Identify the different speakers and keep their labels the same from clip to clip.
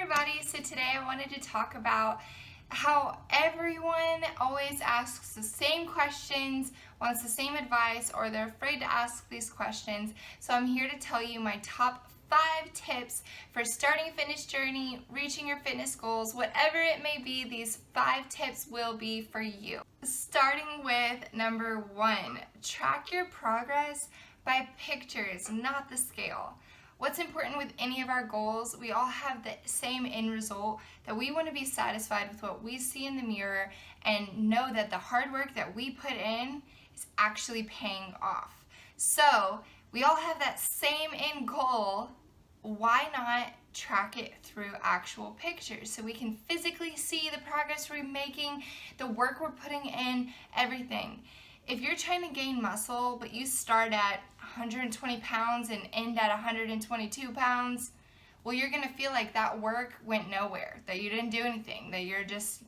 Speaker 1: everybody, so today I wanted to talk about how everyone always asks the same questions, wants the same advice, or they're afraid to ask these questions. So I'm here to tell you my top 5 tips for starting a fitness journey, reaching your fitness goals, whatever it may be, these 5 tips will be for you. Starting with number 1, track your progress by pictures, not the scale. What's important with any of our goals, we all have the same end result, that we want to be satisfied with what we see in the mirror and know that the hard work that we put in is actually paying off. So we all have that same end goal. Why not track it through actual pictures so we can physically see the progress we're making, the work we're putting in, everything. If you're trying to gain muscle, but you start at 120 pounds and end at 122 pounds, well, you're gonna feel like that work went nowhere, that you didn't do anything, that you're just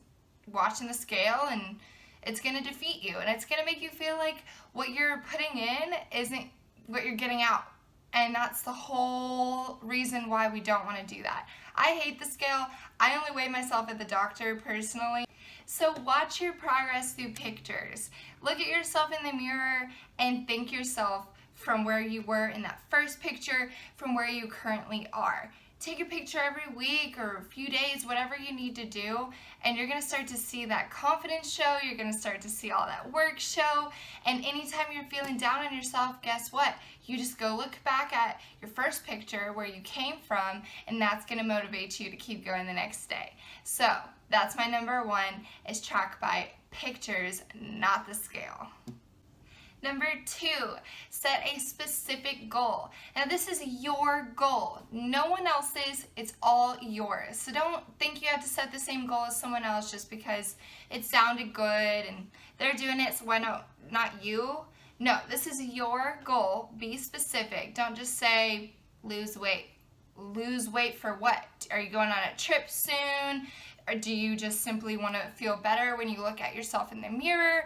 Speaker 1: watching the scale and it's gonna defeat you. And it's gonna make you feel like what you're putting in isn't what you're getting out. And that's the whole reason why we don't wanna do that. I hate the scale. I only weigh myself at the doctor personally. So watch your progress through pictures. Look at yourself in the mirror and thank yourself from where you were in that first picture, from where you currently are. Take a picture every week or a few days, whatever you need to do, and you're gonna start to see that confidence show, you're gonna start to see all that work show, and anytime you're feeling down on yourself, guess what? You just go look back at your first picture where you came from, and that's gonna motivate you to keep going the next day. So that's my number 1, is track by pictures, not the scale. Number 2, set a specific goal. Now this is your goal, no one else's, it's all yours. So don't think you have to set the same goal as someone else just because it sounded good and they're doing it, so why not you? No, this is your goal, be specific. Don't just say lose weight. Lose weight for what? Are you going on a trip soon? Or do you just simply want to feel better when you look at yourself in the mirror?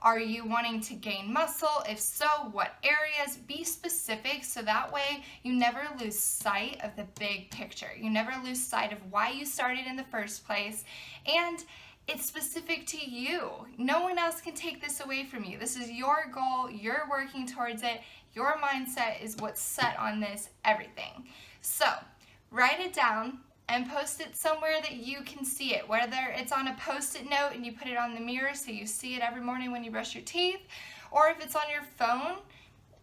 Speaker 1: Are you wanting to gain muscle? If so, what areas? Be specific so that way you never lose sight of the big picture. You never lose sight of why you started in the first place, and it's specific to you. No one else can take this away from you. This is your goal. You're working towards it. Your mindset is what's set on this, everything. So write it down and post it somewhere that you can see it, whether it's on a post-it note and you put it on the mirror so you see it every morning when you brush your teeth, or if it's on your phone.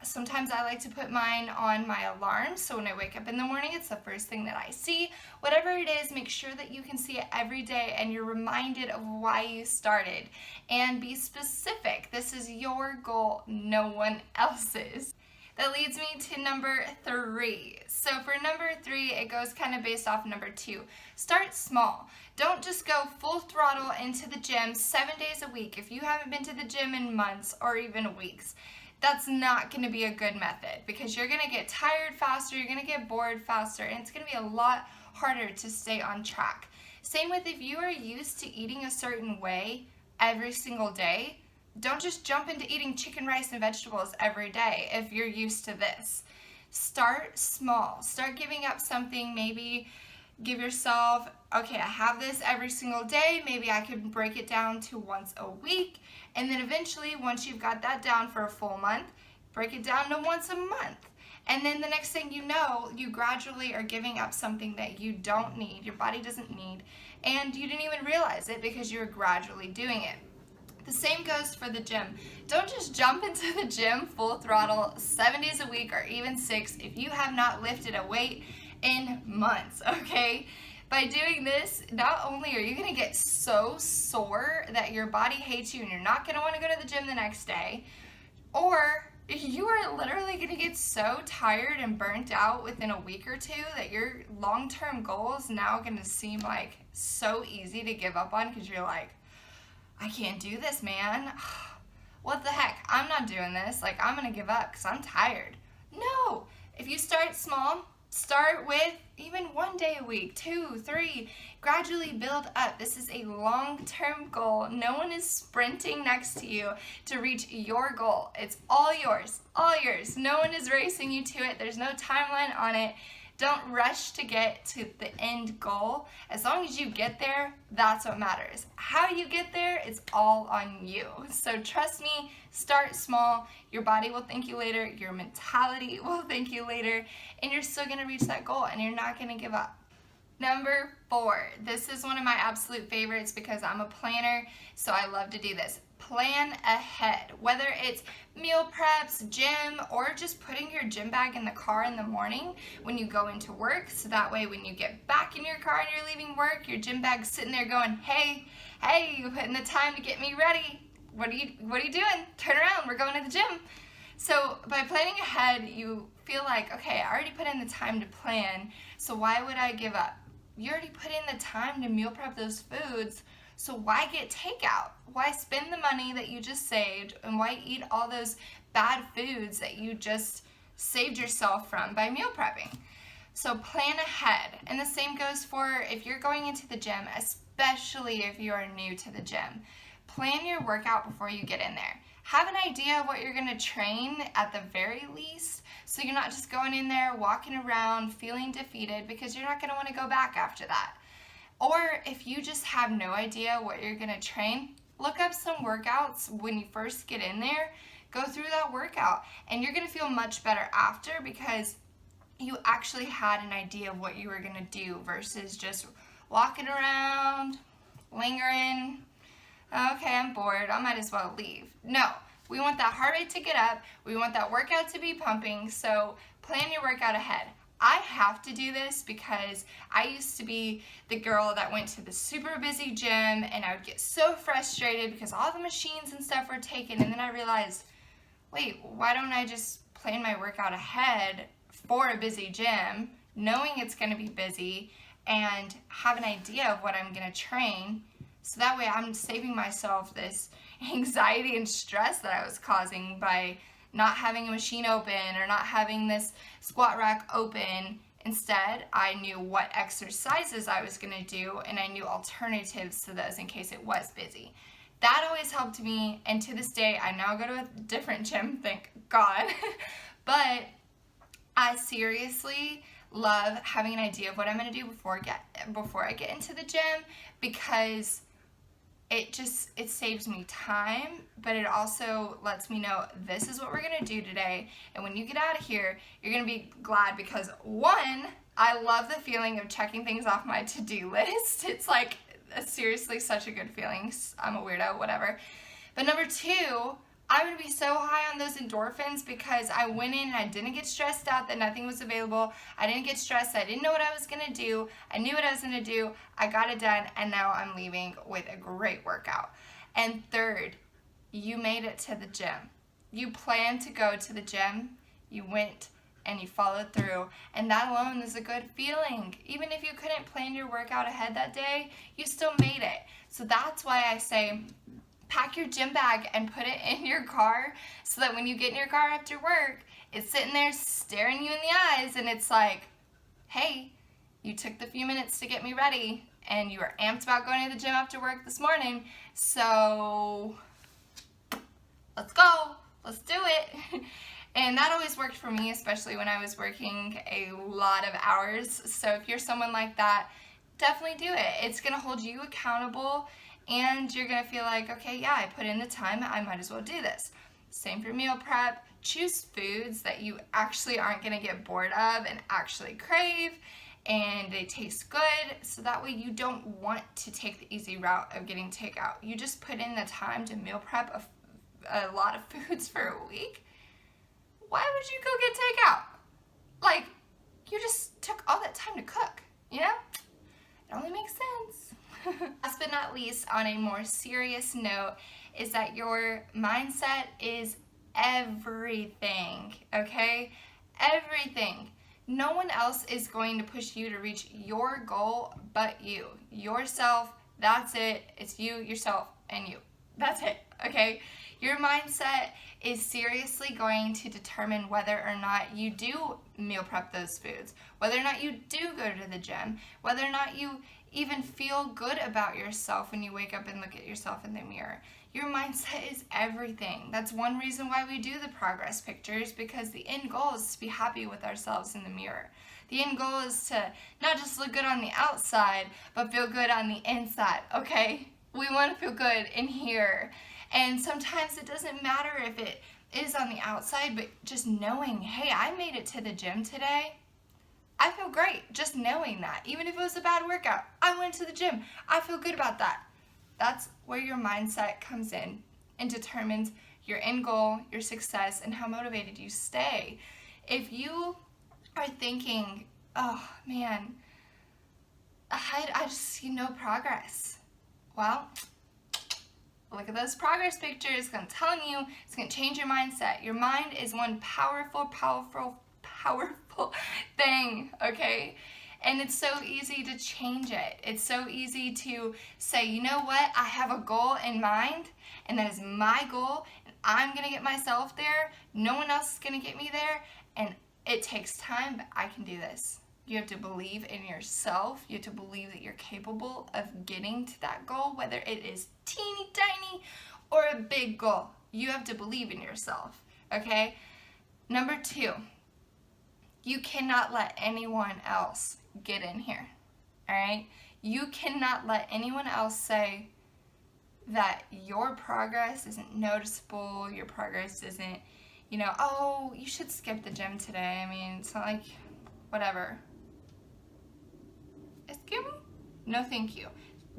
Speaker 1: Sometimes I like to put mine on my alarm, so when I wake up in the morning, it's the first thing that I see. Whatever it is, make sure that you can see it every day and you're reminded of why you started. And be specific. This is your goal, no one else's. That leads me to number 3. So for number 3, it goes kind of based off number 2. Start small. Don't just go full throttle into the gym 7 days a week. If you haven't been to the gym in months or even weeks, that's not going to be a good method because you're going to get tired faster, you're going to get bored faster, and it's going to be a lot harder to stay on track. Same with if you are used to eating a certain way every single day, don't just jump into eating chicken, rice, and vegetables every day if you're used to this. Start small. Start giving up something. Maybe give yourself, okay, I have this every single day. Maybe I could break it down to once a week. And then eventually, once you've got that down for a full month, break it down to once a month. And then the next thing you know, you gradually are giving up something that you don't need, your body doesn't need, and you didn't even realize it because you were gradually doing it. The same goes for the gym. Don't just jump into the gym full throttle 7 days a week or even 6 if you have not lifted a weight in months, okay? By doing this, not only are you gonna get so sore that your body hates you and you're not gonna wanna go to the gym the next day, or you are literally gonna get so tired and burnt out within a week or 2 that your long-term goal is now gonna seem like so easy to give up on because you're like, I can't do this, man. What the heck? I'm not doing this. Like, I'm gonna give up because I'm tired. No! If you start small, start with even 1 day a week, 2, 3, gradually build up. This is a long-term goal. No one is sprinting next to you to reach your goal. It's all yours, all yours. No one is racing you to it. There's no timeline on it. Don't rush to get to the end goal. As long as you get there, that's what matters. How you get there is all on you. So trust me, start small. Your body will thank you later. Your mentality will thank you later. And you're still going to reach that goal and you're not going to give up. Number 4, this is one of my absolute favorites because I'm a planner, so I love to do this. Plan ahead, whether it's meal preps, gym, or just putting your gym bag in the car in the morning when you go into work, so that way when you get back in your car and you're leaving work, your gym bag's sitting there going, hey, you put in the time to get me ready. What are you doing? Turn around, we're going to the gym. So by planning ahead, you feel like, okay, I already put in the time to plan, so why would I give up? You already put in the time to meal prep those foods, so why get takeout? Why spend the money that you just saved, and why eat all those bad foods that you just saved yourself from by meal prepping? So plan ahead. And the same goes for if you're going into the gym, especially if you are new to the gym. Plan your workout before you get in there. Have an idea of what you're going to train at the very least, so you're not just going in there, walking around, feeling defeated, because you're not going to want to go back after that. Or if you just have no idea what you're going to train, look up some workouts when you first get in there, go through that workout, and you're going to feel much better after because you actually had an idea of what you were going to do versus just walking around, lingering. Okay, I'm bored, I might as well leave. No, we want that heart rate to get up, we want that workout to be pumping, so plan your workout ahead. I have to do this because I used to be the girl that went to the super busy gym and I would get so frustrated because all the machines and stuff were taken, and then I realized, wait, why don't I just plan my workout ahead for a busy gym, knowing it's going to be busy, and have an idea of what I'm going to train, so that way I'm saving myself this anxiety and stress that I was causing by not having a machine open or not having this squat rack open. Instead, I knew what exercises I was going to do, and I knew alternatives to those in case it was busy. That always helped me, and to this day, I now go to a different gym, thank God. But I seriously love having an idea of what I'm going to do before I get into the gym, because it saves me time, but it also lets me know this is what we're going to do today. And when you get out of here, you're going to be glad because, one, I love the feeling of checking things off my to-do list. It's like seriously such a good feeling. I'm a weirdo, whatever. But number 2, I'm going to be so high on those endorphins because I went in and I didn't get stressed out that nothing was available. I didn't get stressed. I didn't know what I was going to do. I knew what I was going to do. I got it done, and now I'm leaving with a great workout. And 3rd, you made it to the gym. You planned to go to the gym. You went and you followed through, and that alone is a good feeling. Even if you couldn't plan your workout ahead that day, you still made it. So that's why I say, pack your gym bag and put it in your car so that when you get in your car after work, it's sitting there staring you in the eyes, and it's like, hey, you took the few minutes to get me ready and you were amped about going to the gym after work this morning, so let's go, let's do it. And that always worked for me, especially when I was working a lot of hours. So if you're someone like that, definitely do it. It's gonna hold you accountable, and you're gonna feel like, okay, yeah, I put in the time, I might as well do this. Same for meal prep. Choose foods that you actually aren't gonna get bored of and actually crave, and they taste good, so that way you don't want to take the easy route of getting takeout. You just put in the time to meal prep a lot of foods for a week. Why would you go get takeout? Like, you just took all that time to cook, you know? It only makes sense. Last but not least, on a more serious note, is that your mindset is everything, okay? Everything. No one else is going to push you to reach your goal but you. Yourself, that's it. It's you, yourself, and you. That's it, okay? Your mindset is seriously going to determine whether or not you do meal prep those foods, whether or not you do go to the gym, whether or not you even feel good about yourself when you wake up and look at yourself in the mirror. Your mindset is everything. That's one reason why we do the progress pictures, because the end goal is to be happy with ourselves in the mirror. The end goal is to not just look good on the outside, but feel good on the inside, okay? We want to feel good in here. And sometimes it doesn't matter if it is on the outside, but just knowing, hey, I made it to the gym today. I feel great just knowing that. Even if it was a bad workout, I went to the gym. I feel good about that. That's where your mindset comes in and determines your end goal, your success, and how motivated you stay. If you are thinking, oh man, I just see no progress. Well, look at those progress pictures. I'm telling you, it's going to change your mindset. Your mind is one powerful thing, okay? And it's so easy to change it. It's so easy to say, you know what? I have a goal in mind, and that is my goal, and I'm going to get myself there. No one else is going to get me there, and it takes time, but I can do this. You have to believe in yourself. You have to believe that you're capable of getting to that goal, whether it is teeny tiny or a big goal. You have to believe in yourself, okay? Number 2, you cannot let anyone else get in here, all right? You cannot let anyone else say that your progress isn't noticeable, your progress isn't, you know, oh, you should skip the gym today. I mean, it's not like, whatever. Excuse me? No, thank you.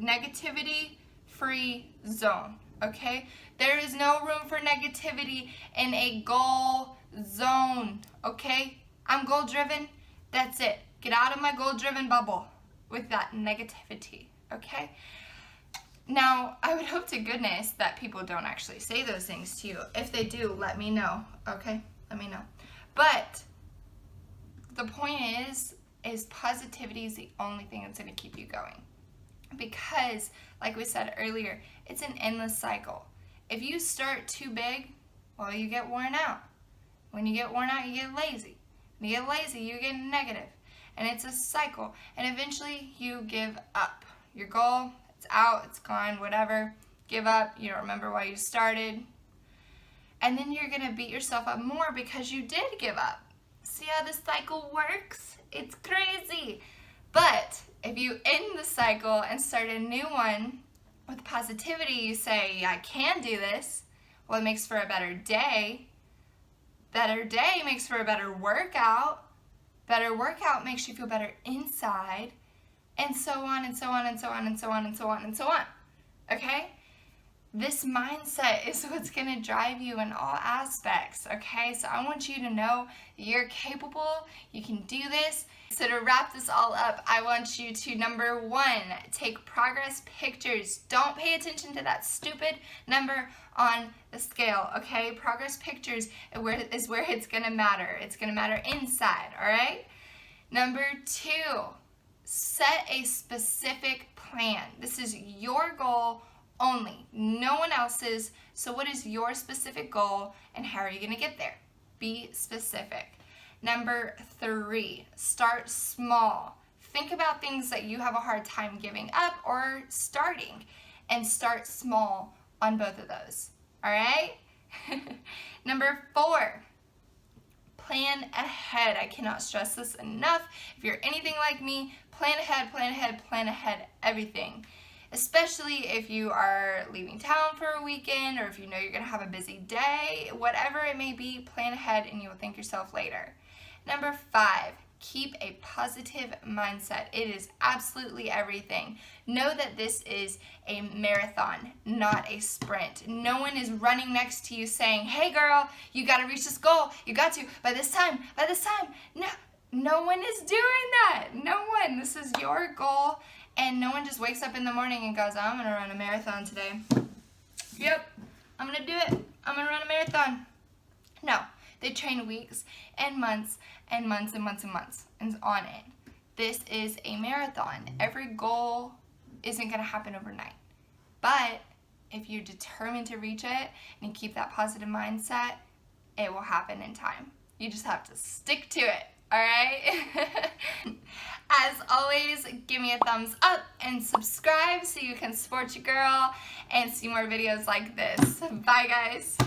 Speaker 1: Negativity-free zone, okay? There is no room for negativity in a goal zone, okay? I'm goal-driven. That's it. Get out of my goal-driven bubble with that negativity, okay? Now, I would hope to goodness that people don't actually say those things to you. If they do, let me know, okay? Let me know. But the point is positivity is the only thing that's going to keep you going. Because, like we said earlier, it's an endless cycle. If you start too big, well, you get worn out. When you get worn out, you get lazy. When you get lazy, you get negative. And it's a cycle. And eventually, you give up. Your goal, it's out, it's gone, whatever. Give up. You don't remember why you started. And then you're going to beat yourself up more because you did give up. See how this cycle works? It's crazy. But if you end the cycle and start a new one with positivity, you say, I can do this. Well, it makes for a better day. Better day makes for a better workout. Better workout makes you feel better inside. And so on and so on and so on and so on and so on and so on. Okay? This mindset is what's going to drive you in all aspects, okay? So I want you to know that you're capable, you can do this. So to wrap this all up, I want you to, number 1, take progress pictures. Don't pay attention to that stupid number on the scale, okay? Progress pictures is where it's going to matter. It's going to matter inside, all right? Number 2, set a specific plan. This is your goal only, no one else's. So what is your specific goal and how are you going to get there? Be specific. Number 3, start small. Think about things that you have a hard time giving up or starting, and start small on both of those. All right? Number 4, plan ahead. I cannot stress this enough. If you're anything like me, plan ahead, plan ahead, plan ahead, everything. Especially if you are leaving town for a weekend, or if you know you're going to have a busy day, whatever it may be, plan ahead and you will thank yourself later. Number 5, keep a positive mindset. It is absolutely everything. Know that this is a marathon, not a sprint. No one is running next to you saying, hey girl, you got to reach this goal. You got to, by this time. No one is doing that. No one. This is your goal. And no one just wakes up in the morning and goes, I'm going to run a marathon today. Yep, I'm going to do it. I'm going to run a marathon. No, they train weeks and months and months and months and months and on end. This is a marathon. Every goal isn't going to happen overnight. But if you're determined to reach it and you keep that positive mindset, it will happen in time. You just have to stick to it. alright? As always, give me a thumbs up and subscribe so you can support your girl and see more videos like this. Bye guys.